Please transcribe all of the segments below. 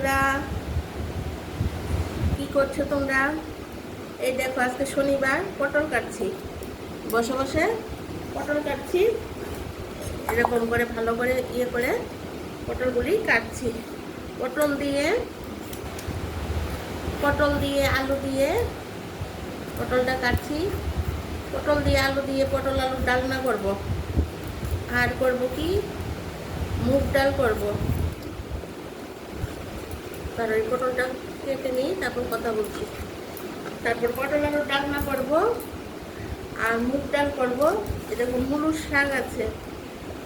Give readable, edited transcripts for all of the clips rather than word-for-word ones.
বন্ধুরা, কি করছো তোমরা? এই দেখো, আজকে শনিবার, পটল কাটছি। বসে বসে পটল কাটছি, এরকম করে ভালো করে করে পটলগুলি কাটছি। পটল দিয়ে আলু দিয়ে পটলটা কাটছি। পটল দিয়ে আলু দিয়ে পটল আলুর ডালনা করব। আর করব কি, মুগ ডাল করব। কারণ ওই পটলটা কেটে নিই, তারপর কথা বলছি। তারপর পটল আলুর ডালনা করব আর মুগ ডাল করব। এরকম মুলোর শাক আছে,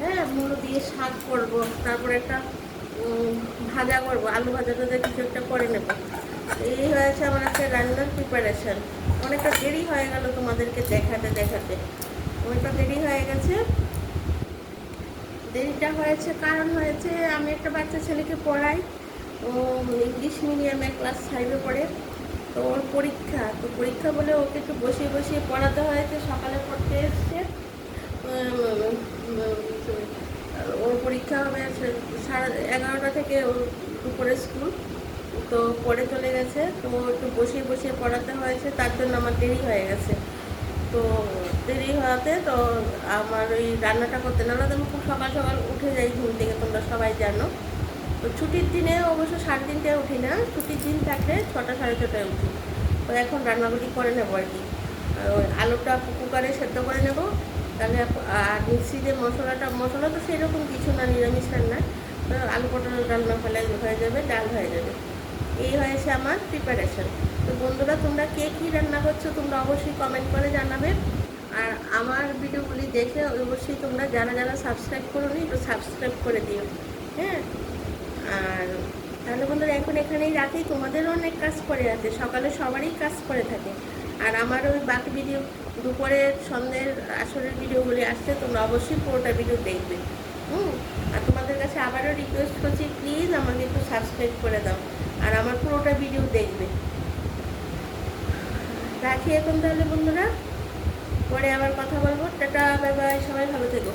হ্যাঁ, মুলো দিয়ে শাক করব। তারপর একটা ভাজা করব, আলু ভাজা টাজা কিছু একটা করে নেব। এই হয়েছে আমার একটা রান্নার প্রিপারেশান। অনেকটা দেরি হয়ে গেল তোমাদেরকে দেখাতে দেখাতে, অনেকটা দেরি হয়ে গেছে। দেরিটা হয়েছে কারণ হয়েছে, আমি একটা বাচ্চা ছেলেকে পড়াই, ও ইংলিশ মিডিয়ামে ক্লাস 5-এ পড়ে। তো ওর পরীক্ষা, তো পরীক্ষা বলে ওকে একটু বসিয়ে বসিয়ে পড়াতে হয়েছে। সকালে পড়তে এসছে, ওর পরীক্ষা হবে 11:30 থেকে ওর দুপুরে স্কুল। তো পড়ে চলে গেছে, তো একটু বসিয়ে বসিয়ে পড়াতে হয়েছে, তার জন্য আমার দেরি হয়ে গেছে। তো দেরি হওয়াতে তো আমার ওই রান্নাটা করতে না, তো আমি খুব সকাল সকাল উঠে যাই ঘুম থেকে, তোমরা সবাই জানো। তো ছুটির দিনে অবশ্য 3:30টায় উঠি না, ছুটির দিন থাকলে 6টা 6:30টায় উঠি। তো এখন রান্নাগুলি করে নেবো আর কি। ওই আলুটা কুকারে সেদ্ধ করে নেব, তাহলে। আর মিক্সি যে মশলা তো সেরকম কিছু না, নিরামিষ রান্না। তো আলু পটলের রান্না ফেলে হয়ে যাবে, ডাল হয়ে যাবে। এই হয়েছে আমার প্রিপারেশন। তো বন্ধুরা, তোমরা কে কী রান্না করছো তোমরা অবশ্যই কমেন্ট করে জানাবে। আর আমার ভিডিওগুলি দেখে অবশ্যই তোমরা যারা যারা সাবস্ক্রাইব করোনি, একটু সাবস্ক্রাইব করে দিও, হ্যাঁ। আর তাহলে বন্ধুরা, এখন এখানেই রাখি। তোমাদেরও অনেক কাজ করে আছে, সকালে সবারই কাজ করে থাকে। আর আমার ওই বাকি ভিডিও, দুপুরের সন্ধ্যের আসরের ভিডিওগুলি আসছে, তোমরা অবশ্যই পুরোটা ভিডিও দেখবে। আর তোমাদের কাছে আবারও রিকোয়েস্ট করছি, প্লিজ আমাকে একটু সাবস্ক্রাইব করে দাও আর আমার পুরোটা ভিডিও দেখবে। রাখি এখন তাহলে বন্ধুরা, পরে আবার কথা বলবো। টাটা, বাই বাই, সবাই ভালো থেকো।